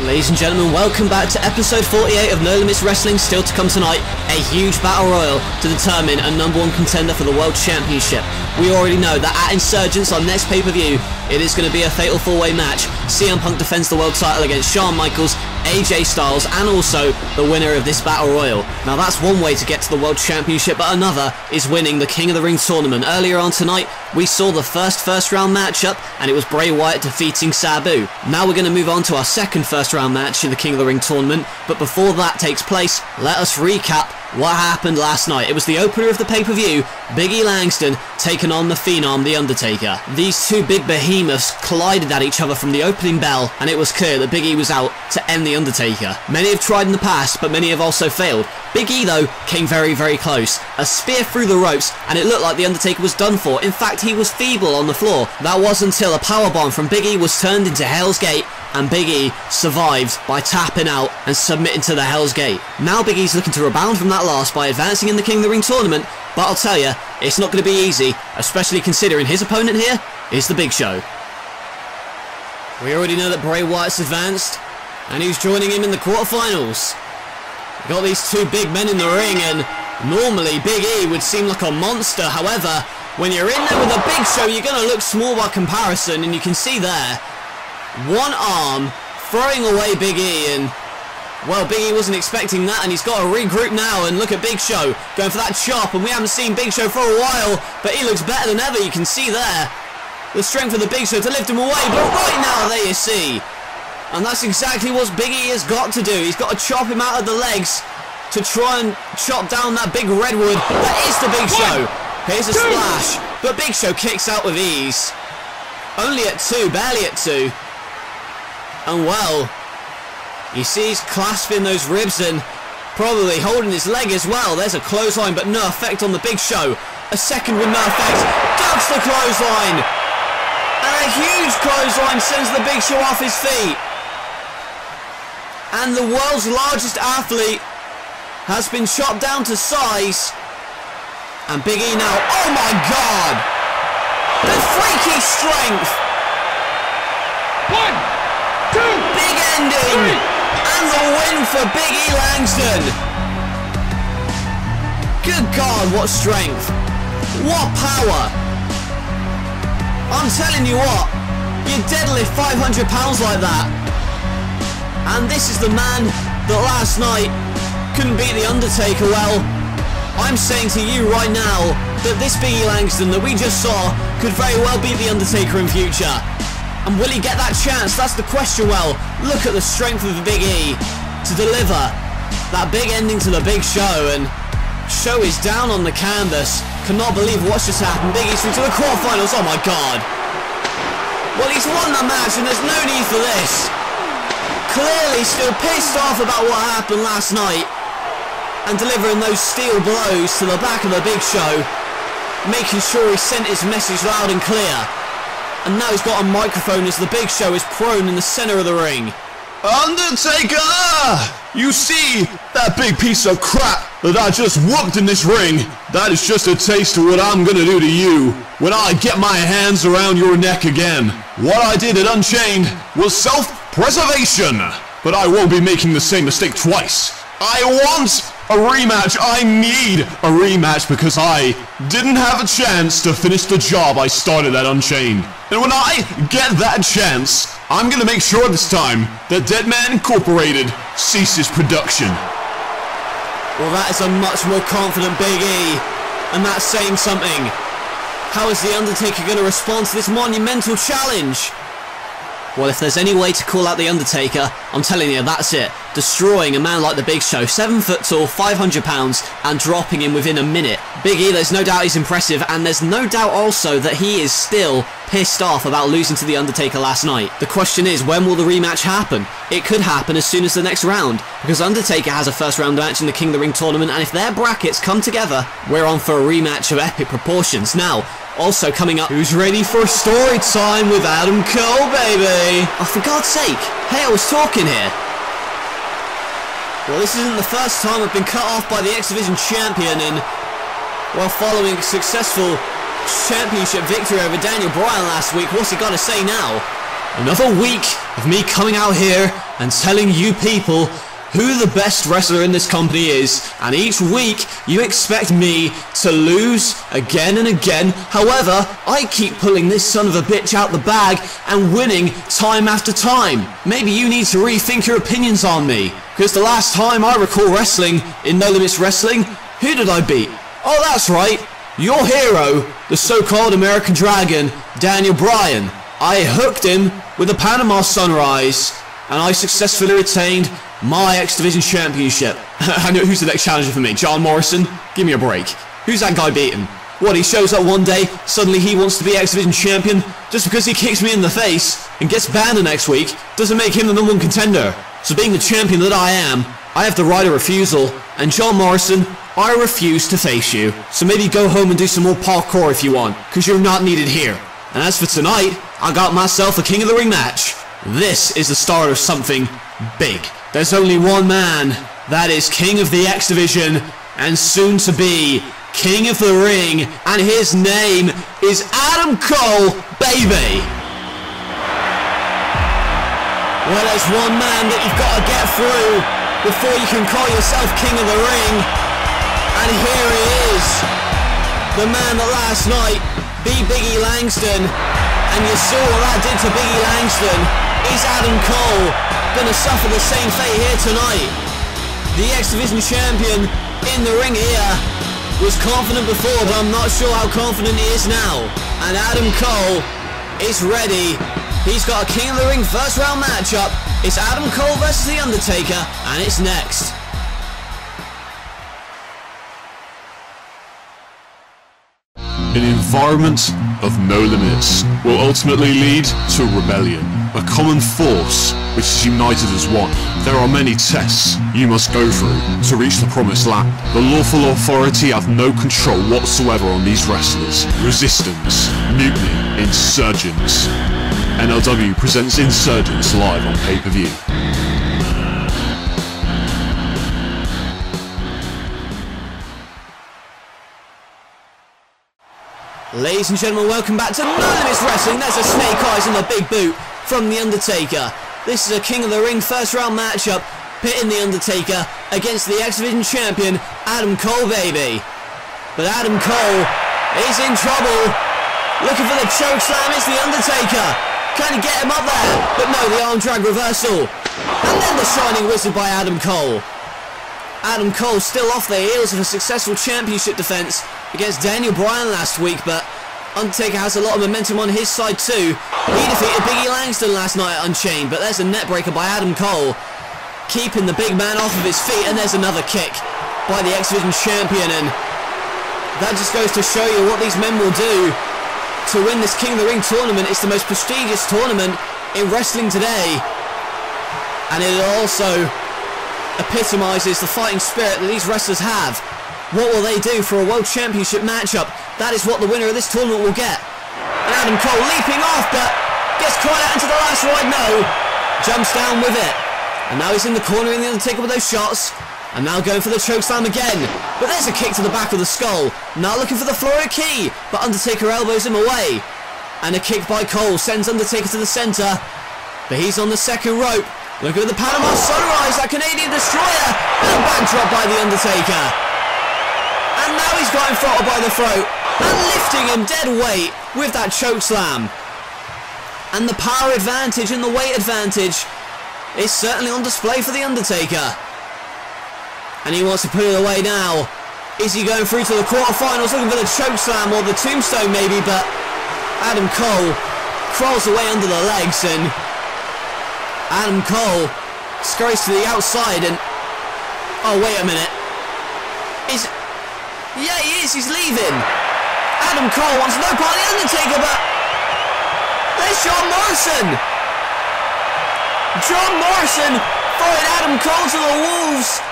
Ladies and gentlemen, welcome back to episode 48 of No Limits Wrestling. Still to come tonight, a huge battle royal to determine a #1 contender for the World Championship. We already know that at Insurgence, our next pay-per-view, it is going to be a fatal four-way match. CM Punk defends the world title against Shawn Michaels, AJ Styles, and also the winner of this battle royal. Now that's one way to get to the World Championship, but another is winning the King of the Ring tournament. Earlier on tonight, we saw the first round matchup, and it was Bray Wyatt defeating Sabu. Now we're going to move on to our second first round match in the King of the Ring tournament, but before that takes place, let us recap what happened last night. It was the opener of the pay-per-view, Big E Langston taking on the Phenom, The Undertaker. These two big behemoths collided at each other from the opening bell, and it was clear that Big E was out to end The Undertaker. Many have tried in the past, but many have also failed. Big E, though, came very, very close. A spear through the ropes, and it looked like The Undertaker was done for. In fact, he was feeble on the floor. That was until a powerbomb from Big E was turned into Hell's Gate, and Big E survived by tapping out and submitting to the Hell's Gate. Now Big E's looking to rebound from that loss by advancing in the King of the Ring tournament, but I'll tell you, it's not going to be easy, especially considering his opponent here is the Big Show. We already know that Bray Wyatt's advanced, and he's joining him in the quarterfinals. We've got these two big men in the ring, and normally Big E would seem like a monster. However, when you're in there with a Big Show, you're going to look small by comparison, and you can see there, one arm throwing away Big E, and well, Big E wasn't expecting that, and he's got to regroup now. And look at Big Show going for that chop, and we haven't seen Big Show for a while, but he looks better than ever. You can see there the strength of the Big Show to lift him away, but right now there you see, and that's exactly what Big E has got to do. He's got to chop him out of the legs to try and chop down that big redwood. That is the Big Show. Here's a splash, but Big Show kicks out with ease. Only at 2, barely at 2. And well, you see he's clasping those ribs and probably holding his leg as well. There's a clothesline, but no effect on the Big Show. A second with no effect. Ducks the clothesline. And a huge clothesline sends the Big Show off his feet. And the world's largest athlete has been chopped down to size. And Big E now, oh my God! The freaky strength! 1, 2, big ending! 3, and the win for Big E Langston! Good God, what strength! What power! I'm telling you what, you deadlift 500 pounds like that, and this is the man that last night couldn't beat The Undertaker. Well, I'm saying to you right now that this Big E Langston that we just saw could very well beat The Undertaker in future. And will he get that chance? That's the question. Well, look at the strength of the Big E to deliver that big ending to the Big Show, and Show is down on the canvas. Cannot believe what's just happened. Big E's through to the quarterfinals. Oh my God. Well, he's won the match and there's no need for this. Clearly still pissed off about what happened last night, and delivering those steel blows to the back of the Big Show, making sure he sent his message loud and clear. And now he's got a microphone as the Big Show is prone in the center of the ring. Undertaker! You see, that big piece of crap that I just whooped in this ring, that is just a taste of what I'm gonna do to you when I get my hands around your neck again. What I did at Unchained was self-preservation, but I won't be making the same mistake twice. I want a rematch. I need a rematch because I didn't have a chance to finish the job I started at Unchained. And when I get that chance, I'm gonna make sure this time that Deadman Incorporated ceases production. Well, that is a much more confident Big E, and that's saying something. How is The Undertaker going to respond to this monumental challenge? Well, if there's any way to call out The Undertaker, I'm telling you, that's it. Destroying a man like the Big Show, 7 foot tall, 500 pounds, and dropping him within a minute. Big E, there's no doubt he's impressive, and there's no doubt also that he is still pissed off about losing to The Undertaker last night. The question is, when will the rematch happen? It could happen as soon as the next round, because Undertaker has a first round match in the King of the Ring tournament, and if their brackets come together, we're on for a rematch of epic proportions. Now, also coming up, who's ready for a story time with Adam Cole, baby? Oh, for God's sake. Hey, I was talking here. Well, this isn't the first time I've been cut off by the X Division champion, and while following a successful championship victory over Daniel Bryan last week, what's he got to say now? Another week of me coming out here and telling you people who the best wrestler in this company is, and each week you expect me to lose again and again. However, I keep pulling this son of a bitch out the bag and winning time after time. Maybe you need to rethink your opinions on me, because the last time I recall wrestling in No Limits Wrestling, who did I beat? Oh, that's right, your hero, the so-called American Dragon, Daniel Bryan. I hooked him with a Panama Sunrise, and I successfully retained my X Division Championship. I know who's the next challenger for me. John Morrison? Give me a break. Who's that guy beating? What, he shows up one day, suddenly he wants to be X Division Champion, just because he kicks me in the face and gets banned the next week, doesn't make him the #1 contender. So being the champion that I am, I have the right of refusal, and John Morrison, I refuse to face you. So maybe go home and do some more parkour if you want, because you're not needed here. And as for tonight, I got myself a King of the Ring match. This is the start of something big. There's only one man that is King of the X Division and soon to be King of the Ring, and his name is Adam Cole, baby. Well, there's one man that you've got to get through before you can call yourself King of the Ring, and here he is, the man that last night beat Biggie Langston, and you saw what that did to Biggie Langston. Is Adam Cole gonna suffer the same fate here tonight? The X Division champion in the ring here was confident before, but I'm not sure how confident he is now. And Adam Cole is ready. He's got a King of the Ring first round matchup. It's Adam Cole versus The Undertaker, and it's next. An environment of no limits will ultimately lead to a rebellion, a common force which is united as one. There are many tests you must go through to reach the promised land. The lawful authority have no control whatsoever on these wrestlers. Resistance, mutiny, insurgents. NLW presents Insurgents live on pay-per-view. Ladies and gentlemen, welcome back to No Limits Wrestling. There's a snake eyes and a big boot from The Undertaker. This is a King of the Ring first round matchup, pitting The Undertaker against the X Division champion, Adam Cole, baby. But Adam Cole is in trouble. Looking for the choke slam, it's The Undertaker. Can he get him up there? But no, the arm drag reversal. And then the Shining Wizard by Adam Cole. Adam Cole still off the heels of a successful championship defense against Daniel Bryan last week, but Undertaker has a lot of momentum on his side too. He defeated Biggie Langston last night at Unchained, but there's a net breaker by Adam Cole, keeping the big man off of his feet, and there's another kick by the X Division champion, and that just goes to show you what these men will do to win this King of the Ring tournament. It's the most prestigious tournament in wrestling today, and it also epitomises the fighting spirit that these wrestlers have. What will they do for a World Championship matchup? That is what the winner of this tournament will get. And Adam Cole leaping off, but gets caught out into the last ride. No, jumps down with it. And now he's in the corner in the Undertaker with those shots. And now going for the chokeslam again. But there's a kick to the back of the skull. Now looking for the Florida Key, but Undertaker elbows him away. And a kick by Cole sends Undertaker to the centre. But he's on the second rope. Look at the Panama Sunrise, that Canadian Destroyer. And a backdrop by the Undertaker. And now he's got him throttled by the throat. And lifting him dead weight with that chokeslam. And the power advantage and the weight advantage is certainly on display for the Undertaker. And he wants to put it away now. Is he going through to the quarterfinals looking for the chokeslam or the tombstone maybe, but Adam Cole crawls away under the legs, and Adam Cole scurries to the outside, and oh wait a minute. Yeah, he is, he's leaving. Adam Cole wants no part of the Undertaker, but there's John Morrison. John Morrison throwing Adam Cole to the wolves.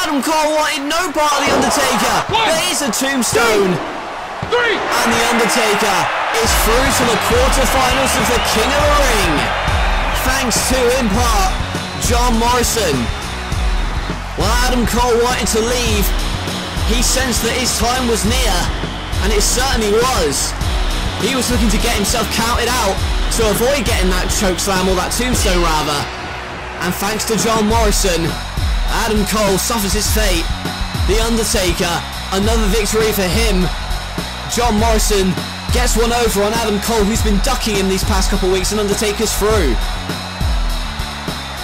Adam Cole wanted no part of the Undertaker. There is a tombstone. And the Undertaker is through to the quarterfinals of the King of the Ring. Thanks to, in part, John Morrison. While Adam Cole wanted to leave, he sensed that his time was near, and it certainly was. He was looking to get himself counted out to avoid getting that choke slam, or that tombstone rather. And thanks to John Morrison, Adam Cole suffers his fate. The Undertaker, another victory for him. John Morrison gets one over on Adam Cole, who's been ducking him these past couple of weeks, and Undertaker's through.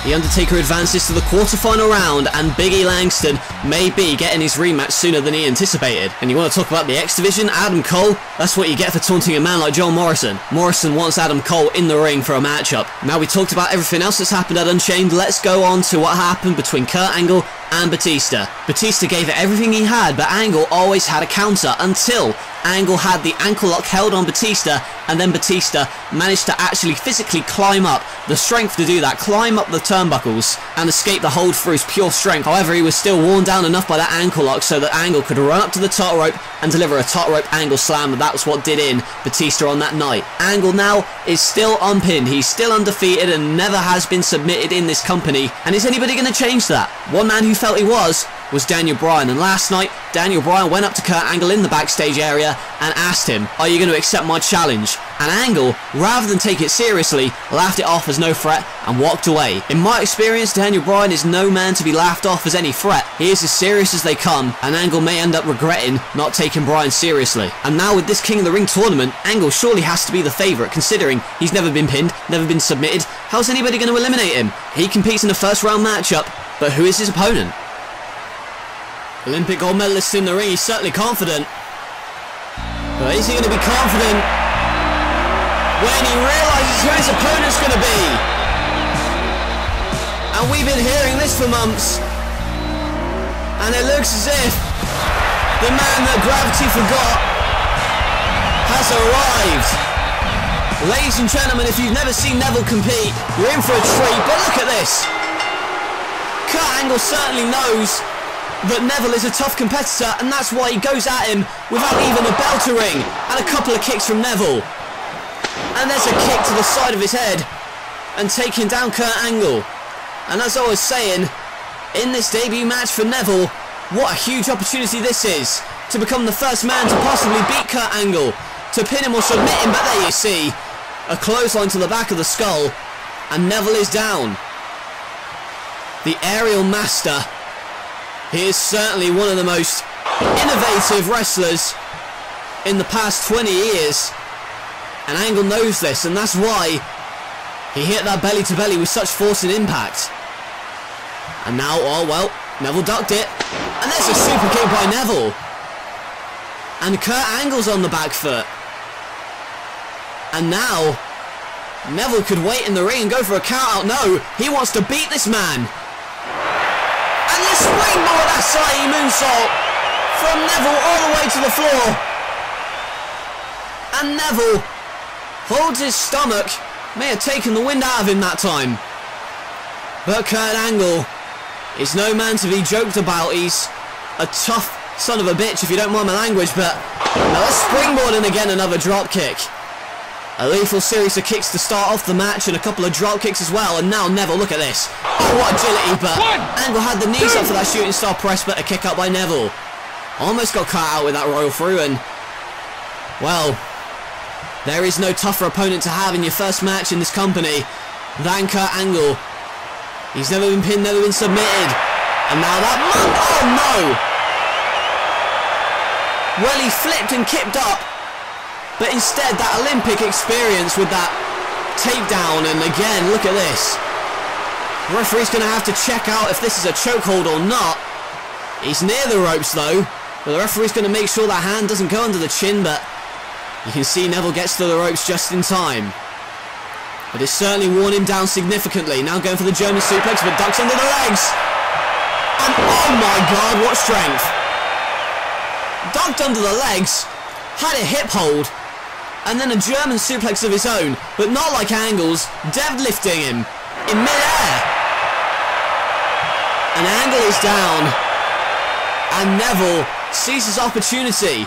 The Undertaker advances to the quarterfinal round, and Big E Langston may be getting his rematch sooner than he anticipated. And you want to talk about the X Division, Adam Cole? That's what you get for taunting a man like John Morrison. Morrison wants Adam Cole in the ring for a matchup. Now we talked about everything else that's happened at Unchained, let's go on to what happened between Kurt Angle and Batista. Batista gave it everything he had, but Angle always had a counter until Angle had the ankle lock held on Batista, and then Batista managed to actually physically climb up, the strength to do that, climb up the turnbuckles and escape the hold through his pure strength. However, he was still worn down enough by that ankle lock so that Angle could run up to the top rope and deliver a top rope Angle slam, and that was what did in Batista on that night. Angle now is still unpinned, he's still undefeated and never has been submitted in this company. And is anybody going to change that? One man who felt he was Daniel Bryan, and last night Daniel Bryan went up to Kurt Angle in the backstage area and asked him, "Are you going to accept my challenge?" And Angle, rather than take it seriously, laughed it off as no threat and walked away. In my experience, Daniel Bryan is no man to be laughed off as any threat. He is as serious as they come, and Angle may end up regretting not taking Bryan seriously. And now with this King of the Ring tournament, Angle surely has to be the favourite, considering he's never been pinned, never been submitted. How's anybody going to eliminate him? He competes in a first round matchup, but who is his opponent? Olympic gold medalist in the ring, he's certainly confident. But is he going to be confident when he realises who his opponent's going to be? And we've been hearing this for months. And it looks as if the man that gravity forgot has arrived. Ladies and gentlemen, if you've never seen Neville compete, you're in for a treat. But look at this. Kurt Angle certainly knows that Neville is a tough competitor, and that's why he goes at him without even a bell to ring, and a couple of kicks from Neville. And there's a kick to the side of his head and taking down Kurt Angle. And as I was saying, in this debut match for Neville, what a huge opportunity this is to become the first man to possibly beat Kurt Angle, to pin him or submit him. But there you see, a clothesline to the back of the skull, and Neville is down. The aerial master. He is certainly one of the most innovative wrestlers in the past 20 years. And Angle knows this, and that's why he hit that belly to belly with such force and impact. And now, oh well, Neville ducked it. And there's a super kick by Neville. And Kurt Angle's on the back foot. And now, Neville could wait in the ring and go for a count out. No, he wants to beat this man. And the springboard Asai moonsault from Neville all the way to the floor. And Neville holds his stomach. May have taken the wind out of him that time. But Kurt Angle is no man to be joked about. He's a tough son of a bitch, if you don't mind my language. But another springboard, and again another drop kick. A lethal series of kicks to start off the match, and a couple of drop kicks as well. And now Neville, look at this. Oh, what agility, but Angle had the knees up for that shooting star press, but a kick out by Neville. Almost got cut out with that royal through, and well, there is no tougher opponent to have in your first match in this company than Kurt Angle. He's never been pinned, never been submitted. And now that oh no! Well, he flipped and kicked up. But instead, that Olympic experience with that takedown, and again, look at this. The referee's going to have to check out if this is a chokehold or not. He's near the ropes though, but the referee's going to make sure that hand doesn't go under the chin, but you can see Neville gets to the ropes just in time. But it's certainly worn him down significantly. Now going for the German suplex, but ducks under the legs. And oh my god, what strength. Ducked under the legs, had a hip hold, and then a German suplex of his own, but not like Angle's, deadlifting him in mid-air. And Angle is down, and Neville sees his opportunity.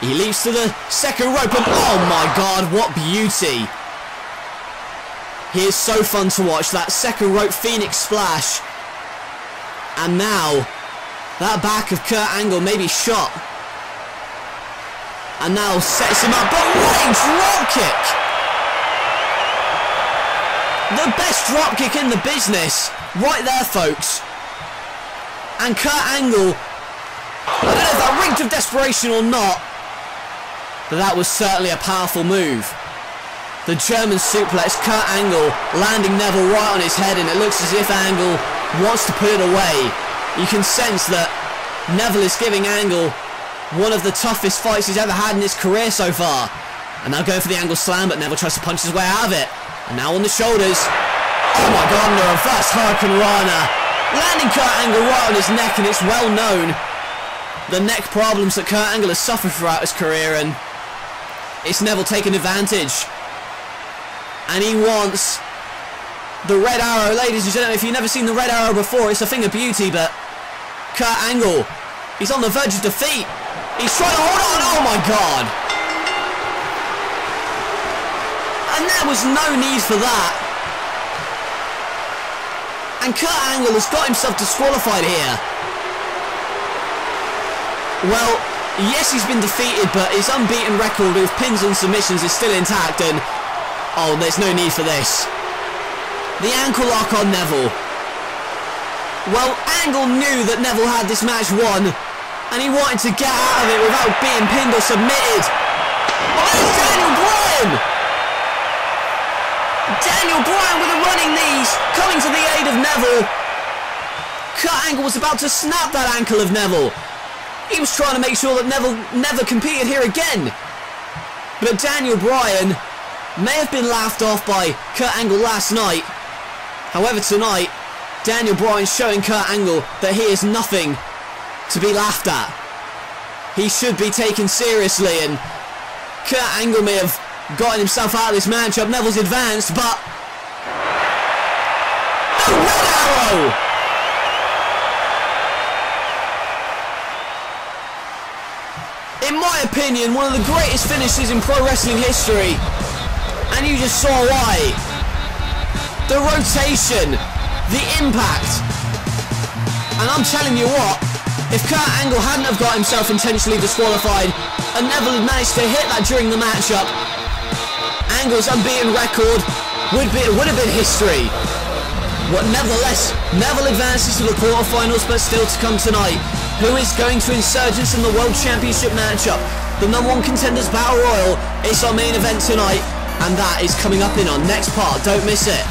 He leaps to the second rope, and oh my god, what beauty. He is so fun to watch, that second rope Phoenix splash. And now, that back of Kurt Angle may be shot. And now sets him up, but what a drop kick! The best dropkick in the business. Right there, folks. And Kurt Angle, I don't know if that reeked of desperation or not, but that was certainly a powerful move. The German suplex, Kurt Angle landing Neville right on his head, and it looks as if Angle wants to put it away. You can sense that Neville is giving Angle one of the toughest fights he's ever had in his career so far. And now going for the Angle slam, but Neville tries to punch his way out of it. And now on the shoulders. Oh my god, no, reverse Hurricane Rana. Landing Kurt Angle right on his neck, and it's well known the neck problems that Kurt Angle has suffered throughout his career, and it's Neville taking advantage. And he wants the Red Arrow. Ladies and gentlemen, if you've never seen the Red Arrow before, it's a thing of beauty, but Kurt Angle, he's on the verge of defeat. He's trying to hold on. Oh my god. And there was no need for that. And Kurt Angle has got himself disqualified here. Well, yes, he's been defeated, but his unbeaten record with pins and submissions is still intact, and oh, there's no need for this. The ankle lock on Neville. Well, Angle knew that Neville had this match won, and he wanted to get out of it without being pinned or submitted. Oh, there's Daniel Bryan! Daniel Bryan with a running knees, coming to the aid of Neville. Kurt Angle was about to snap that ankle of Neville. He was trying to make sure that Neville never competed here again. But Daniel Bryan may have been laughed off by Kurt Angle last night. However, tonight, Daniel Bryan showing Kurt Angle that he is nothing to be laughed at. He should be taken seriously, and Kurt Angle may have gotten himself out of this matchup. Neville's advanced, but the Red Arrow! In my opinion, one of the greatest finishes in pro wrestling history. And you just saw why. The rotation, the impact. And I'm telling you what, if Kurt Angle hadn't have got himself intentionally disqualified and Neville had managed to hit that during the matchup, Angle's unbeaten record would have been history. Nevertheless, Neville advances to the quarterfinals, but still to come tonight. Who is going to Insurgents in the World Championship matchup? The #1 Contenders Battle Royal is our main event tonight, and that is coming up in our next part. Don't miss it.